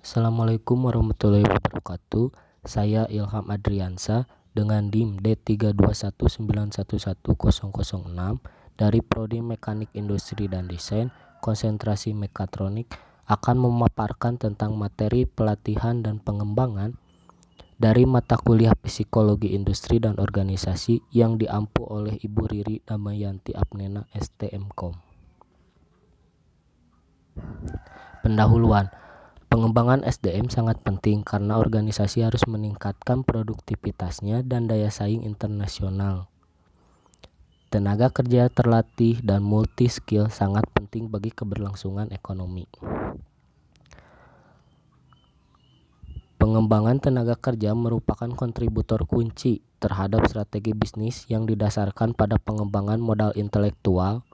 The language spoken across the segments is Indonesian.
Assalamualaikum warahmatullahi wabarakatuh. Saya Ilham Adriansa dengan NIM D321911006 dari Prodi Mekanik Industri dan Desain, konsentrasi Mekatronik, akan memaparkan tentang materi pelatihan dan pengembangan dari mata kuliah Psikologi Industri dan Organisasi yang diampu oleh Ibu Riri Damayanti Apnena STMKOM. Pendahuluan. Pengembangan SDM sangat penting karena organisasi harus meningkatkan produktivitasnya dan daya saing internasional. Tenaga kerja terlatih dan multi skill sangat penting bagi keberlangsungan ekonomi. Pengembangan tenaga kerja merupakan kontributor kunci terhadap strategi bisnis yang didasarkan pada pengembangan modal intelektual,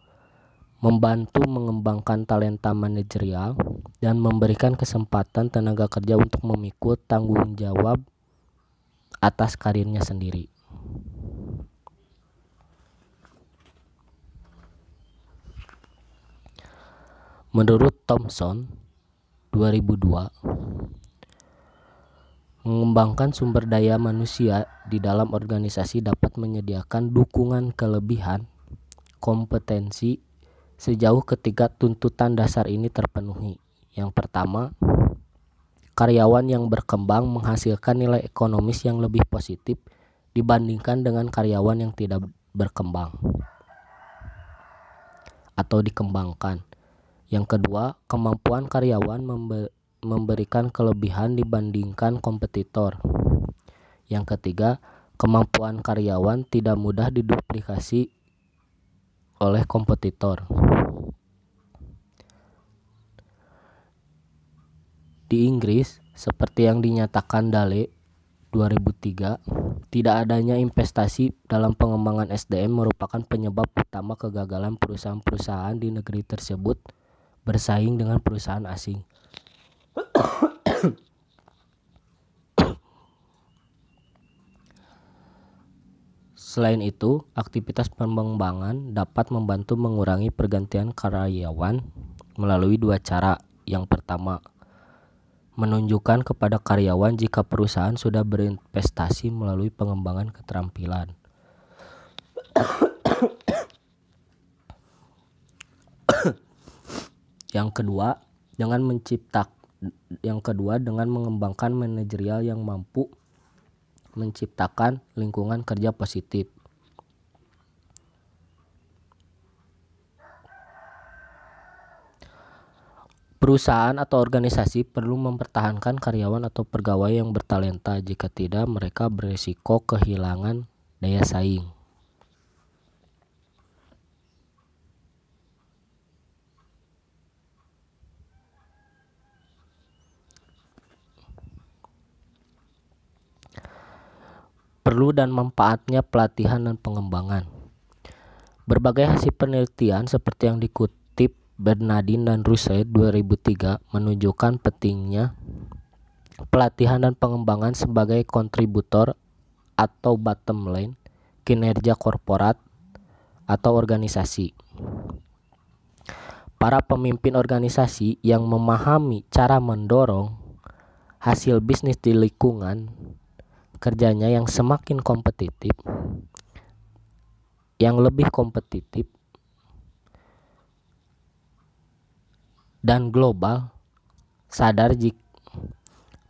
membantu mengembangkan talenta manajerial, dan memberikan kesempatan tenaga kerja untuk memikul tanggung jawab atas karirnya sendiri. Menurut Thomson 2002, mengembangkan sumber daya manusia di dalam organisasi dapat menyediakan dukungan kelebihan kompetensi sejauh ketiga tuntutan dasar ini terpenuhi. Yang pertama, karyawan yang berkembang menghasilkan nilai ekonomis yang lebih positif dibandingkan dengan karyawan yang tidak berkembang atau dikembangkan. Yang kedua, kemampuan karyawan memberikan kelebihan dibandingkan kompetitor. Yang ketiga, kemampuan karyawan tidak mudah diduplikasi oleh kompetitor. Di Inggris, seperti yang dinyatakan Dale 2003, tidak adanya investasi dalam pengembangan SDM merupakan penyebab utama kegagalan perusahaan-perusahaan di negeri tersebut bersaing dengan perusahaan asing. Selain itu, aktivitas pengembangan dapat membantu mengurangi pergantian karyawan melalui dua cara. Yang pertama, menunjukkan kepada karyawan jika perusahaan sudah berinvestasi melalui pengembangan keterampilan. Yang kedua, dengan mengembangkan manajerial yang mampu menciptakan lingkungan kerja positif. Perusahaan atau organisasi perlu mempertahankan karyawan atau pegawai yang bertalenta, jika tidak mereka berisiko kehilangan daya saing. Perlu dan manfaatnya pelatihan dan pengembangan. Berbagai hasil penelitian seperti yang dikutip Bernardin dan Russell 2003 menunjukkan pentingnya pelatihan dan pengembangan sebagai kontributor atau bottom line kinerja korporat atau organisasi. Para pemimpin organisasi yang memahami cara mendorong hasil bisnis di lingkungan kerjanya yang semakin kompetitif, yang lebih kompetitif dan global,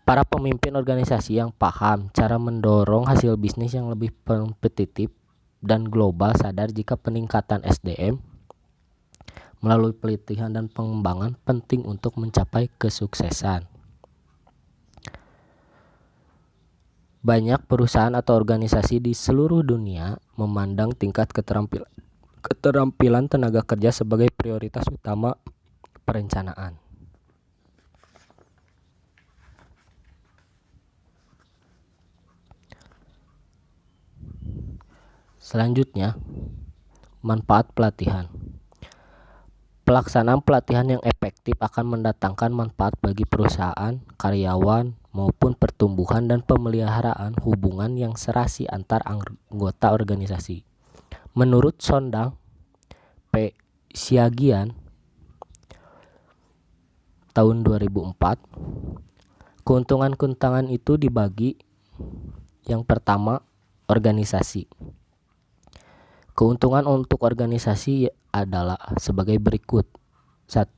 para pemimpin organisasi yang paham cara mendorong hasil bisnis yang lebih kompetitif dan global sadar jika peningkatan SDM melalui pelatihan dan pengembangan penting untuk mencapai kesuksesan. Banyak perusahaan atau organisasi di seluruh dunia memandang tingkat keterampilan tenaga kerja sebagai prioritas utama perencanaan. Selanjutnya, manfaat pelatihan. Pelaksanaan pelatihan yang efektif akan mendatangkan manfaat bagi perusahaan, karyawan, maupun pertumbuhan dan pemeliharaan hubungan yang serasi antar anggota organisasi. Menurut Sondang P. Siagian tahun 2004, Keuntungan-keuntungan itu dibagi. Yang pertama, organisasi. Keuntungan untuk organisasi adalah sebagai berikut. 1.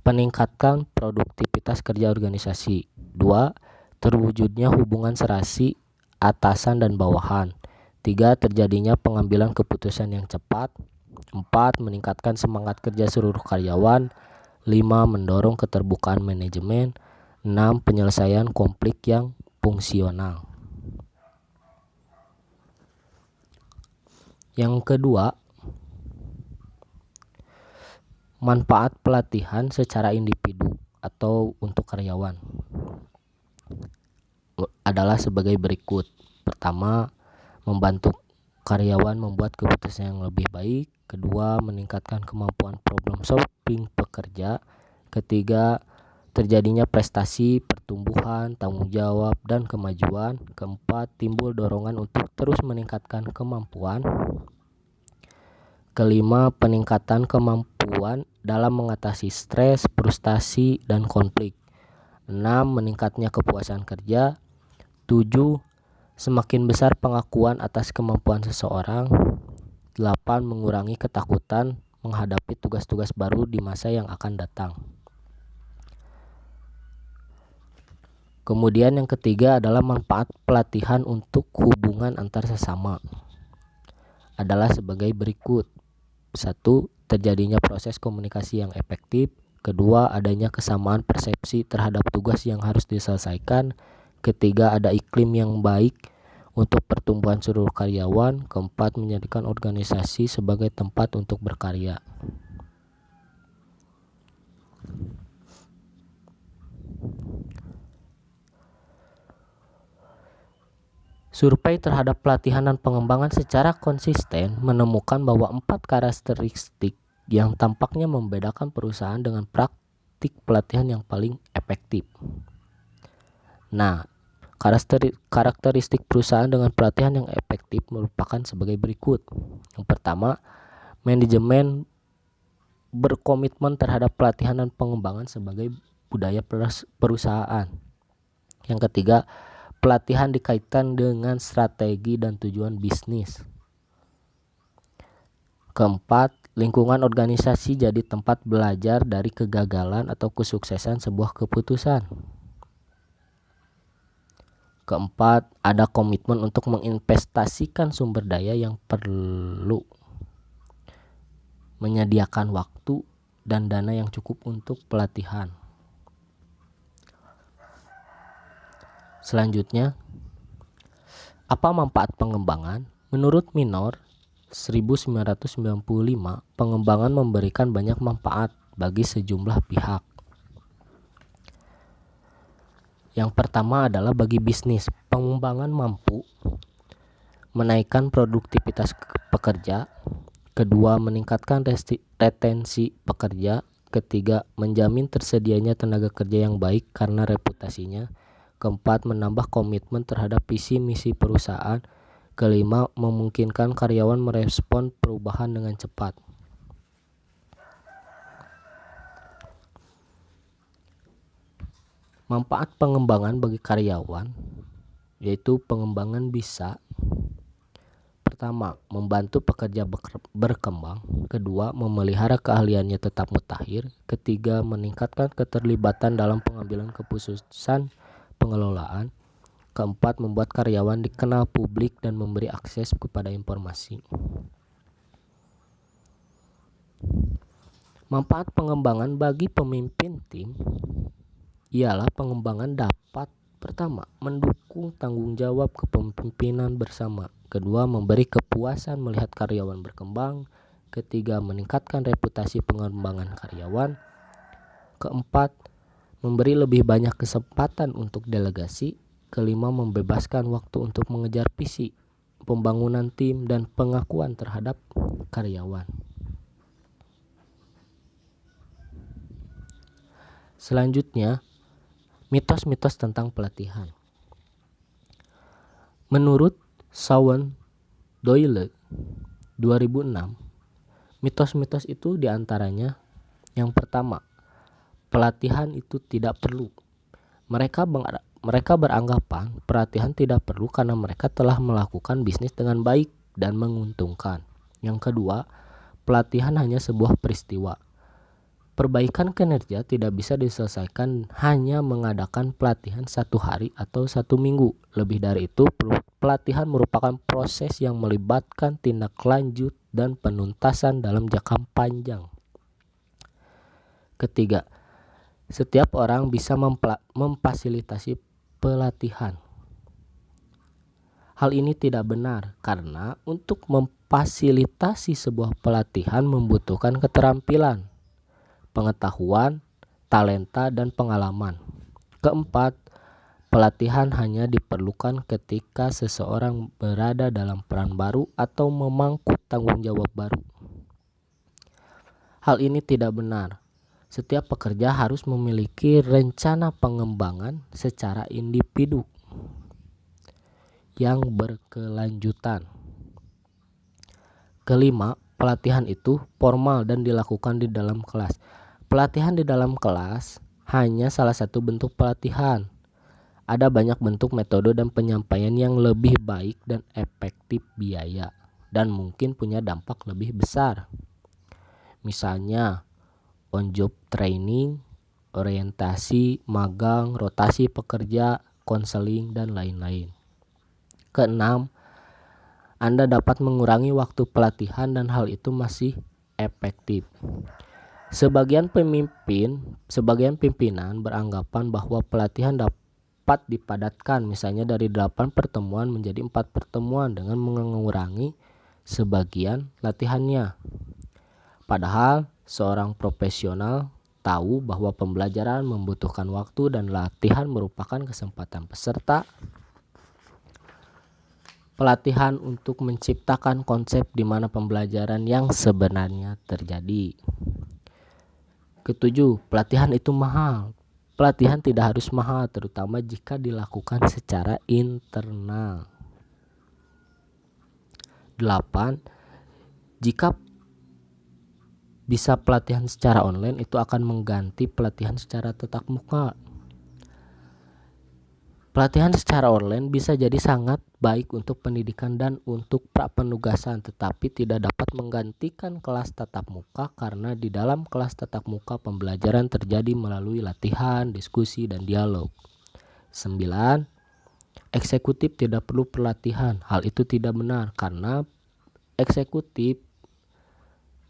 Peningkatkan produktivitas kerja organisasi. 2. Terwujudnya hubungan serasi atasan dan bawahan. 3. Terjadinya pengambilan keputusan yang cepat. 4. Meningkatkan semangat kerja seluruh karyawan. 5. Mendorong keterbukaan manajemen. 6. Penyelesaian konflik yang fungsional. Yang kedua, manfaat pelatihan secara individu atau untuk karyawan adalah sebagai berikut. Pertama, membantu karyawan membuat keputusan yang lebih baik. Kedua, meningkatkan kemampuan problem solving pekerja. Ketiga, terjadinya prestasi, pertumbuhan, tanggung jawab, dan kemajuan. Keempat, timbul dorongan untuk terus meningkatkan kemampuan. Kelima, peningkatan kemampuan dalam mengatasi stres, frustasi, dan konflik. 6. Meningkatnya kepuasan kerja. 7. Semakin besar pengakuan atas kemampuan seseorang. 8. Mengurangi ketakutan menghadapi tugas-tugas baru di masa yang akan datang. Kemudian yang ketiga adalah manfaat pelatihan untuk hubungan antar sesama. Adalah sebagai berikut. 1. Terjadinya proses komunikasi yang efektif. Kedua, adanya kesamaan persepsi terhadap tugas yang harus diselesaikan. Ketiga, ada iklim yang baik untuk pertumbuhan seluruh karyawan. Keempat, menjadikan organisasi sebagai tempat untuk berkarya. Survei terhadap pelatihan dan pengembangan secara konsisten menemukan bahwa 4 karakteristik yang tampaknya membedakan perusahaan dengan praktik pelatihan yang paling efektif. Nah, karakteristik perusahaan dengan pelatihan yang efektif merupakan sebagai berikut. Yang pertama, manajemen berkomitmen terhadap pelatihan dan pengembangan sebagai budaya perusahaan. Yang ketiga, pelatihan dikaitkan dengan strategi dan tujuan bisnis. Keempat, lingkungan organisasi jadi tempat belajar dari kegagalan atau kesuksesan sebuah keputusan. Keempat, ada komitmen untuk menginvestasikan sumber daya yang perlu, menyediakan waktu dan dana yang cukup untuk pelatihan. Selanjutnya, apa manfaat pengembangan? Menurut Minor 1995, pengembangan memberikan banyak manfaat bagi sejumlah pihak. Yang pertama adalah bagi bisnis. Pengembangan mampu menaikkan produktivitas pekerja. Kedua, meningkatkan retensi pekerja. Ketiga, menjamin tersedianya tenaga kerja yang baik karena reputasinya. Keempat, menambah komitmen terhadap visi misi perusahaan. Kelima, memungkinkan karyawan merespon perubahan dengan cepat. Manfaat pengembangan bagi karyawan yaitu pengembangan bisa: pertama, membantu pekerja berkembang. Kedua, memelihara keahliannya tetap mutakhir. Ketiga, meningkatkan keterlibatan dalam pengambilan keputusan pengelolaan. Keempat, membuat karyawan dikenal publik dan memberi akses kepada informasi. Manfaat pengembangan bagi pemimpin tim ialah pengembangan dapat: pertama, mendukung tanggung jawab kepemimpinan bersama. Kedua, memberi kepuasan melihat karyawan berkembang. Ketiga, meningkatkan reputasi pengembangan karyawan. Keempat, memberi lebih banyak kesempatan untuk delegasi. Kelima, membebaskan waktu untuk mengejar visi, pembangunan tim, dan pengakuan terhadap karyawan. Selanjutnya, mitos-mitos tentang pelatihan. Menurut Shawn Doyle 2006, mitos-mitos itu diantaranya: yang pertama, pelatihan itu tidak perlu. Mereka beranggapan pelatihan tidak perlu karena mereka telah melakukan bisnis dengan baik dan menguntungkan. Yang kedua, pelatihan hanya sebuah peristiwa. Perbaikan kinerja tidak bisa diselesaikan hanya mengadakan pelatihan 1 hari atau 1 minggu. Lebih dari itu, pelatihan merupakan proses yang melibatkan tindak lanjut dan penuntasan dalam jangka panjang. Ketiga, setiap orang bisa memfasilitasi pelatihan. Hal ini tidak benar karena untuk memfasilitasi sebuah pelatihan membutuhkan keterampilan, pengetahuan, talenta, dan pengalaman. Keempat, pelatihan hanya diperlukan ketika seseorang berada dalam peran baru atau memangku tanggung jawab baru. Hal ini tidak benar. Setiap pekerja harus memiliki rencana pengembangan secara individu yang berkelanjutan. Kelima, pelatihan itu formal dan dilakukan di dalam kelas. Pelatihan di dalam kelas hanya salah satu bentuk pelatihan. Ada banyak bentuk, metode, dan penyampaian yang lebih baik dan efektif biaya dan mungkin punya dampak lebih besar. Misalnya, on-job training, orientasi, magang, rotasi pekerja, konseling, dan lain-lain. Keenam, Anda dapat mengurangi waktu pelatihan dan hal itu masih efektif. Sebagian pimpinan beranggapan bahwa pelatihan dapat dipadatkan, misalnya dari 8 pertemuan menjadi 4 pertemuan dengan mengurangi sebagian latihannya. Padahal seorang profesional tahu bahwa pembelajaran membutuhkan waktu dan latihan merupakan kesempatan peserta pelatihan untuk menciptakan konsep di mana pembelajaran yang sebenarnya terjadi. Ketujuh, pelatihan itu mahal. Pelatihan tidak harus mahal, terutama jika dilakukan secara internal. 8. Jika bisa pelatihan secara online, itu akan mengganti pelatihan secara tatap muka. Pelatihan secara online bisa jadi sangat baik untuk pendidikan dan untuk prapenugasan, tetapi tidak dapat menggantikan kelas tatap muka karena di dalam kelas tatap muka pembelajaran terjadi melalui latihan, diskusi, dan dialog. 9. Eksekutif tidak perlu pelatihan. Hal itu tidak benar karena eksekutif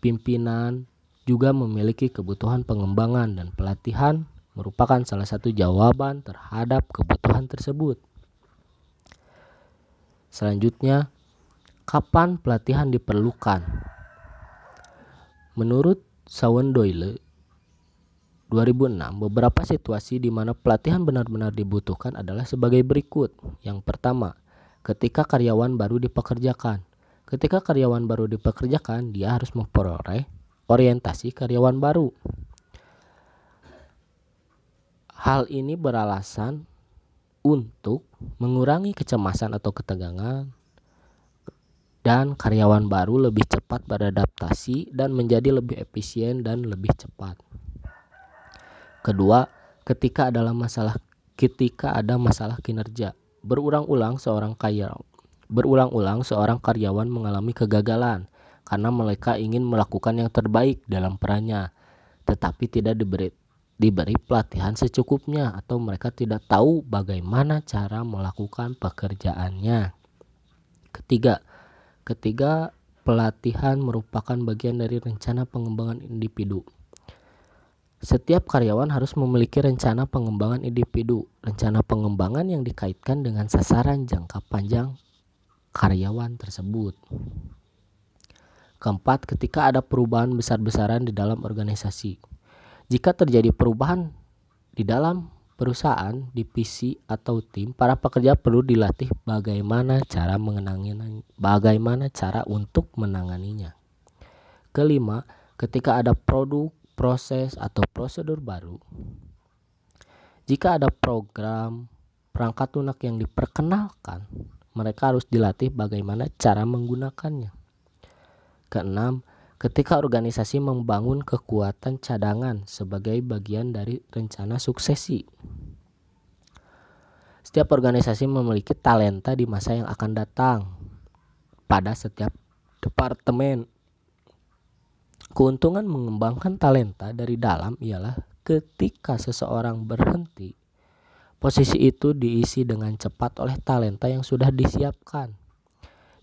pimpinan juga memiliki kebutuhan pengembangan dan pelatihan merupakan salah satu jawaban terhadap kebutuhan tersebut. Selanjutnya, kapan pelatihan diperlukan? Menurut Shawn Doyle 2006, beberapa situasi di mana pelatihan benar-benar dibutuhkan adalah sebagai berikut. Yang pertama, ketika karyawan baru dipekerjakan. Ketika karyawan baru dipekerjakan, dia harus memperoleh orientasi karyawan baru. Hal ini beralasan untuk mengurangi kecemasan atau ketegangan dan karyawan baru lebih cepat beradaptasi dan menjadi lebih efisien dan lebih cepat. Kedua, ketika ada masalah kinerja. Berulang-ulang seorang karyawan mengalami kegagalan karena mereka ingin melakukan yang terbaik dalam perannya, tetapi tidak diberi pelatihan secukupnya atau mereka tidak tahu bagaimana cara melakukan pekerjaannya. Ketiga, pelatihan merupakan bagian dari rencana pengembangan individu. Setiap karyawan harus memiliki rencana pengembangan individu, rencana pengembangan yang dikaitkan dengan sasaran jangka panjang karyawan tersebut. Keempat, ketika ada perubahan besar-besaran di dalam organisasi. Jika terjadi perubahan di dalam perusahaan, divisi, atau tim, para pekerja perlu dilatih bagaimana cara untuk menanganinya. Kelima, ketika ada produk, proses, atau prosedur baru. Jika ada program, perangkat lunak yang diperkenalkan, mereka harus dilatih bagaimana cara menggunakannya. Keenam, ketika organisasi membangun kekuatan cadangan sebagai bagian dari rencana suksesi. Setiap organisasi memiliki talenta di masa yang akan datang pada setiap departemen. Keuntungan mengembangkan talenta dari dalam ialah ketika seseorang berhenti, posisi itu diisi dengan cepat oleh talenta yang sudah disiapkan.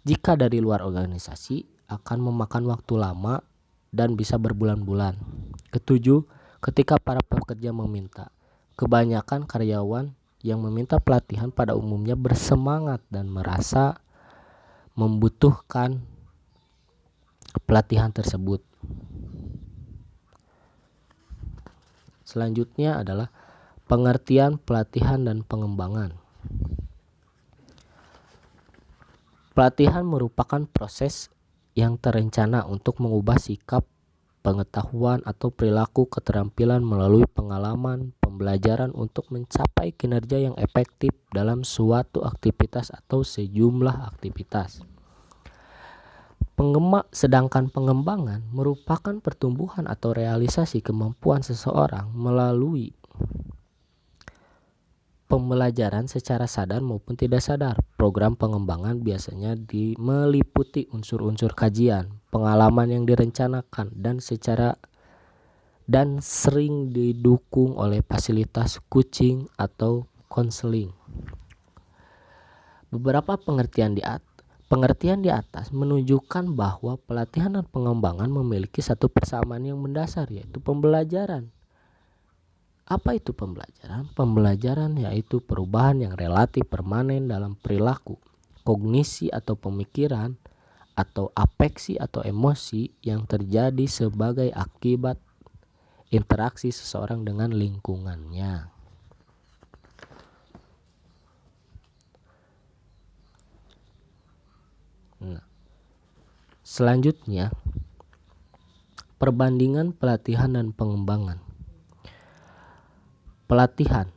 Jika dari luar organisasi, akan memakan waktu lama dan bisa berbulan-bulan. Ketujuh, ketika para pekerja meminta, kebanyakan karyawan yang meminta pelatihan pada umumnya bersemangat dan merasa membutuhkan pelatihan tersebut. Selanjutnya adalah pengertian pelatihan dan pengembangan. Pelatihan merupakan proses yang terencana untuk mengubah sikap, pengetahuan, atau perilaku keterampilan melalui pengalaman, pembelajaran untuk mencapai kinerja yang efektif dalam suatu aktivitas atau sejumlah aktivitas. Sedangkan pengembangan merupakan pertumbuhan atau realisasi kemampuan seseorang melalui pembelajaran secara sadar maupun tidak sadar. Program pengembangan biasanya meliputi unsur-unsur kajian, pengalaman yang direncanakan dan sering didukung oleh fasilitas coaching atau konseling. Beberapa pengertian di atas menunjukkan bahwa pelatihan dan pengembangan memiliki satu persamaan yang mendasar, yaitu pembelajaran. Apa itu pembelajaran? Pembelajaran yaitu perubahan yang relatif permanen dalam perilaku, kognisi atau pemikiran, atau afeksi atau emosi yang terjadi sebagai akibat interaksi seseorang dengan lingkungannya. Nah, selanjutnya, perbandingan pelatihan dan pengembangan. Pelatihan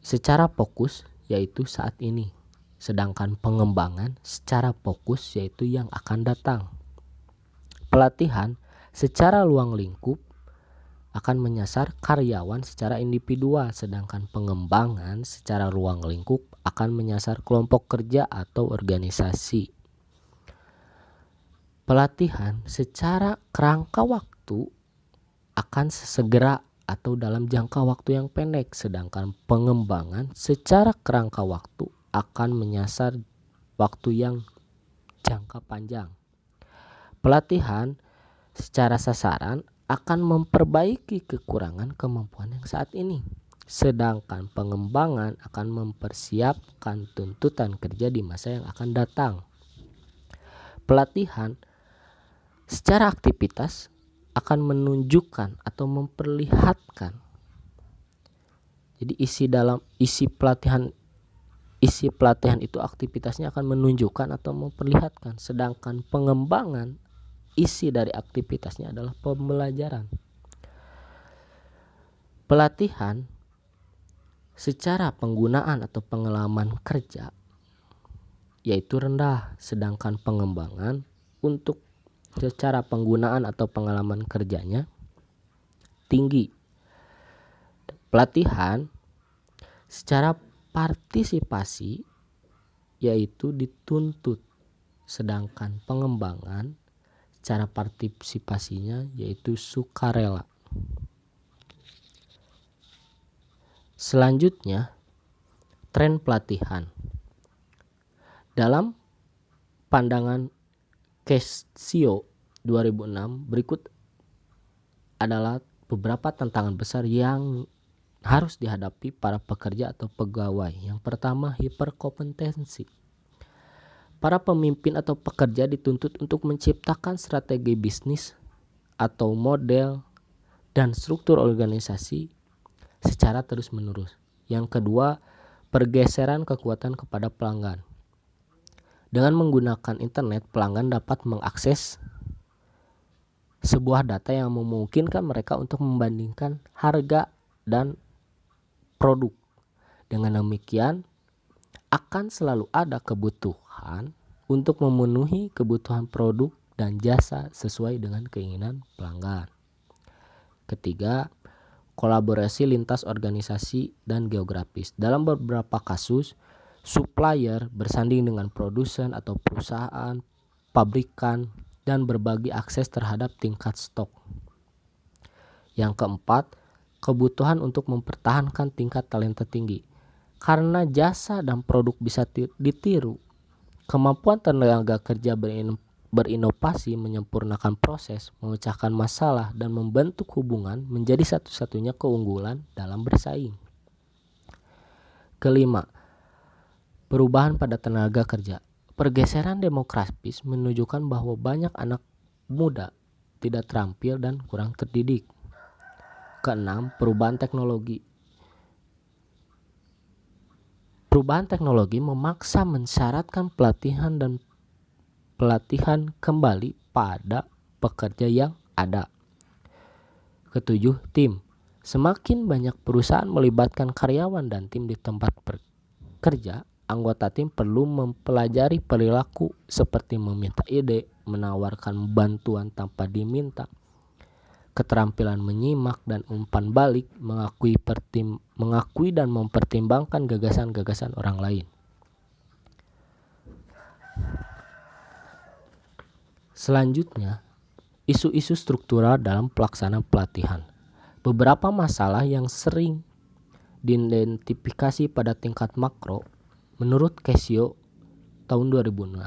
secara fokus yaitu saat ini, sedangkan pengembangan secara fokus yaitu yang akan datang. Pelatihan secara luang lingkup akan menyasar karyawan secara individual, sedangkan pengembangan secara ruang lingkup akan menyasar kelompok kerja atau organisasi. Pelatihan secara kerangka waktu akan segera atau dalam jangka waktu yang pendek, sedangkan pengembangan secara kerangka waktu akan menyasar waktu yang jangka panjang. Pelatihan secara sasaran akan memperbaiki kekurangan kemampuan yang saat ini, sedangkan pengembangan akan mempersiapkan tuntutan kerja di masa yang akan datang. Pelatihan secara aktivitas akan menunjukkan atau memperlihatkan. Jadi isi pelatihan itu aktivitasnya akan menunjukkan atau memperlihatkan, sedangkan pengembangan isi dari aktivitasnya adalah pembelajaran. Pelatihan secara penggunaan atau pengalaman kerja yaitu rendah, sedangkan pengembangan untuk secara penggunaan atau pengalaman kerjanya tinggi. Pelatihan secara partisipasi yaitu dituntut, sedangkan pengembangan cara partisipasinya yaitu sukarela. Selanjutnya, tren pelatihan. Dalam pandangan Cascio 2006, berikut adalah beberapa tantangan besar yang harus dihadapi para pekerja atau pegawai. Yang pertama, hiperkompetensi. Para pemimpin atau pekerja dituntut untuk menciptakan strategi bisnis atau model dan struktur organisasi secara terus-menerus. Yang kedua, pergeseran kekuatan kepada pelanggan. Dengan menggunakan internet, pelanggan dapat mengakses sebuah data yang memungkinkan mereka untuk membandingkan harga dan produk. Dengan demikian, akan selalu ada kebutuhan untuk memenuhi kebutuhan produk dan jasa sesuai dengan keinginan pelanggan. Ketiga, kolaborasi lintas organisasi dan geografis. Dalam beberapa kasus, supplier bersanding dengan produsen atau perusahaan, pabrikan, dan berbagi akses terhadap tingkat stok. Yang keempat, kebutuhan untuk mempertahankan tingkat talenta tinggi. Karena jasa dan produk bisa ditiru, kemampuan tenaga kerja berinovasi, menyempurnakan proses, memecahkan masalah, dan membentuk hubungan menjadi satu-satunya keunggulan dalam bersaing. Kelima, perubahan pada tenaga kerja. Pergeseran demografis menunjukkan bahwa banyak anak muda tidak terampil dan kurang terdidik. Keenam, perubahan teknologi. Perubahan teknologi memaksa mensyaratkan pelatihan kembali pada pekerja yang ada. Ketujuh, tim. Semakin banyak perusahaan melibatkan karyawan dan tim di tempat bekerja, anggota tim perlu mempelajari perilaku seperti meminta ide, menawarkan bantuan tanpa diminta, keterampilan menyimak dan umpan balik, mengakui dan mempertimbangkan gagasan-gagasan orang lain. Selanjutnya, isu-isu struktural dalam pelaksanaan pelatihan. Beberapa masalah yang sering diidentifikasi pada tingkat makro menurut Casio tahun 2006.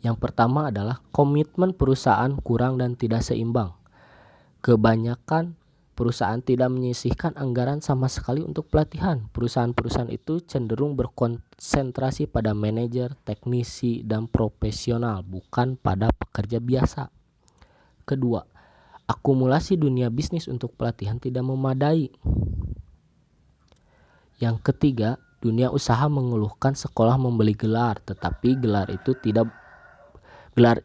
Yang pertama adalah komitmen perusahaan kurang dan tidak seimbang. Kebanyakan perusahaan tidak menyisihkan anggaran sama sekali untuk pelatihan. Perusahaan-perusahaan itu cenderung berkonsentrasi pada manajer, teknisi, dan profesional, bukan pada pekerja biasa. Kedua, akumulasi dunia bisnis untuk pelatihan tidak memadai. Yang ketiga, dunia usaha mengeluhkan sekolah membeli gelar, tetapi gelar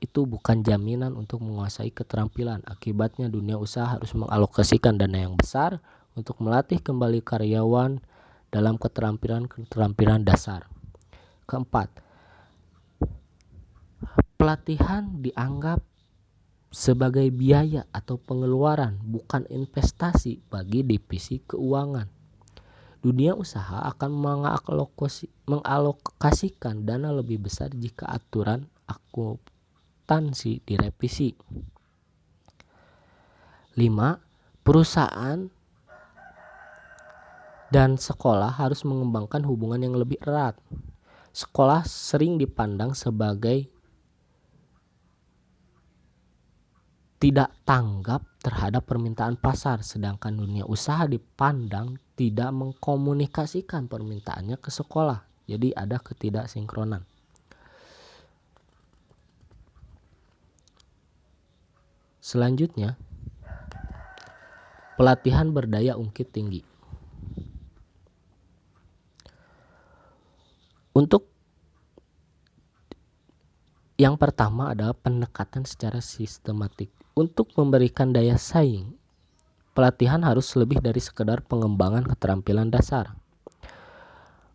itu bukan jaminan untuk menguasai keterampilan. Akibatnya dunia usaha harus mengalokasikan dana yang besar untuk melatih kembali karyawan dalam keterampilan dasar. Keempat, pelatihan dianggap sebagai biaya atau pengeluaran, bukan investasi bagi divisi keuangan. Dunia usaha akan mengalokasikan dana lebih besar jika aturan akuntansi direvisi. 5. Perusahaan dan sekolah harus mengembangkan hubungan yang lebih erat. Sekolah sering dipandang sebagai tidak tanggap terhadap permintaan pasar, sedangkan dunia usaha dipandang tidak mengkomunikasikan permintaannya ke sekolah. Jadi ada ketidaksinkronan. Selanjutnya, pelatihan berdaya ungkit tinggi. Untuk yang pertama adalah pendekatan secara sistematik. Untuk memberikan daya saing, pelatihan harus lebih dari sekedar pengembangan keterampilan dasar.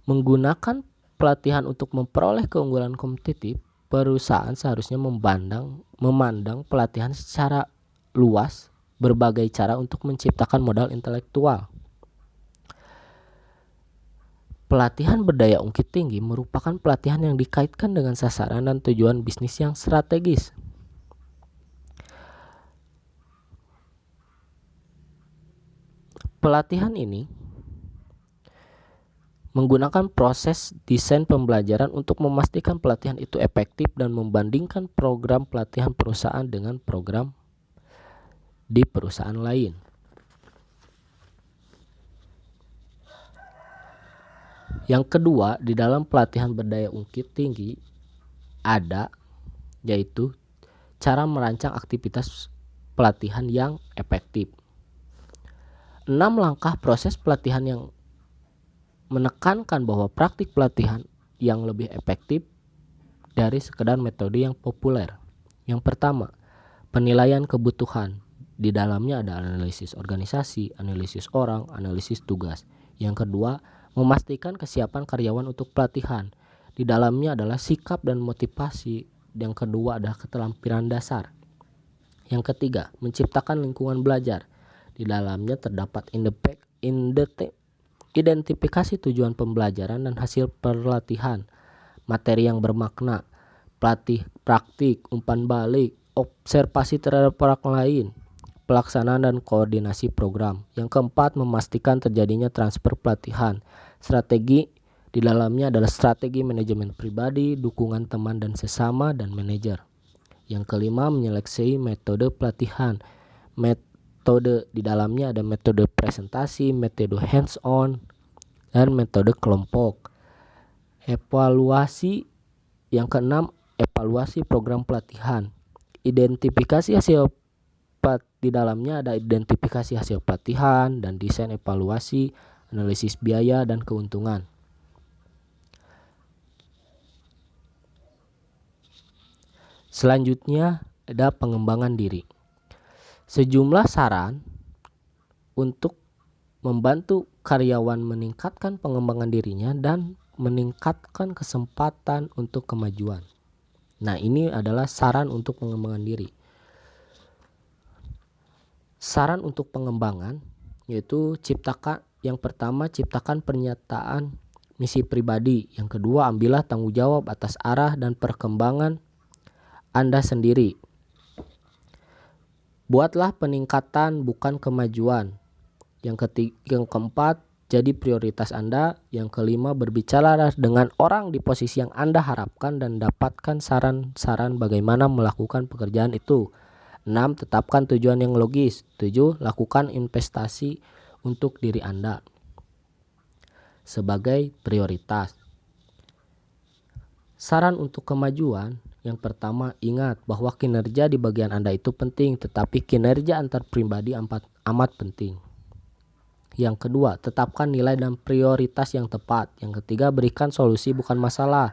Menggunakan pelatihan untuk memperoleh keunggulan kompetitif, perusahaan seharusnya memandang pelatihan secara luas, berbagai cara untuk menciptakan modal intelektual. Pelatihan berdaya ungkit tinggi merupakan pelatihan yang dikaitkan dengan sasaran dan tujuan bisnis yang strategis. Pelatihan ini menggunakan proses desain pembelajaran untuk memastikan pelatihan itu efektif dan membandingkan program pelatihan perusahaan dengan program di perusahaan lain. Yang kedua, di dalam pelatihan berdaya ungkit tinggi ada yaitu cara merancang aktivitas pelatihan yang efektif. 6 langkah proses pelatihan yang menekankan bahwa praktik pelatihan yang lebih efektif dari sekedar metode yang populer. Yang pertama, penilaian kebutuhan. Di dalamnya ada analisis organisasi, analisis orang, analisis tugas. Yang kedua, memastikan kesiapan karyawan untuk pelatihan. Di dalamnya adalah sikap dan motivasi. Yang kedua adalah keterampilan dasar. Yang ketiga, menciptakan lingkungan belajar. Di dalamnya terdapat identifikasi tujuan pembelajaran dan hasil pelatihan, materi yang bermakna, praktik, umpan balik, observasi terhadap orang lain, pelaksanaan dan koordinasi program. Yang keempat, memastikan terjadinya transfer pelatihan. Strategi di dalamnya adalah strategi manajemen pribadi, dukungan teman dan sesama, dan manajer. Yang kelima, menyeleksi metode pelatihan. Metode di dalamnya ada metode presentasi, metode hands-on, dan metode kelompok. Evaluasi. Yang keenam, evaluasi program pelatihan. Identifikasi hasil di dalamnya ada identifikasi hasil pelatihan dan desain evaluasi, analisis biaya dan keuntungan. Selanjutnya ada pengembangan diri. Sejumlah saran untuk membantu karyawan meningkatkan pengembangan dirinya dan meningkatkan kesempatan untuk kemajuan. Nah, ini adalah saran untuk pengembangan diri. Saran untuk pengembangan yaitu yang pertama, ciptakan pernyataan misi pribadi. Yang kedua, ambillah tanggung jawab atas arah dan perkembangan Anda sendiri. Buatlah peningkatan bukan kemajuan. Yang keempat, jadi prioritas Anda. Yang kelima, berbicara dengan orang di posisi yang Anda harapkan dan dapatkan saran-saran bagaimana melakukan pekerjaan itu. 6. Tetapkan tujuan yang logis. 7. Lakukan investasi untuk diri Anda sebagai prioritas. Saran untuk kemajuan. Yang pertama, ingat bahwa kinerja di bagian Anda itu penting, tetapi kinerja antar pribadi amat penting. Yang kedua, tetapkan nilai dan prioritas yang tepat. Yang ketiga, berikan solusi bukan masalah.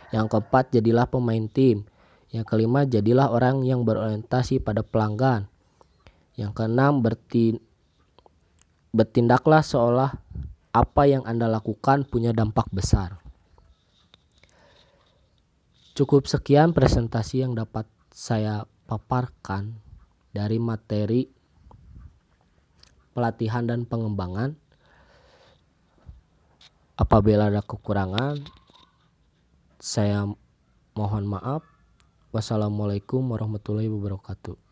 Yang keempat, jadilah pemain tim. Yang kelima, jadilah orang yang berorientasi pada pelanggan. Yang keenam, bertindaklah seolah apa yang Anda lakukan punya dampak besar. Cukup sekian presentasi yang dapat saya paparkan dari materi pelatihan dan pengembangan. Apabila ada kekurangan, saya mohon maaf. Wassalamualaikum warahmatullahi wabarakatuh.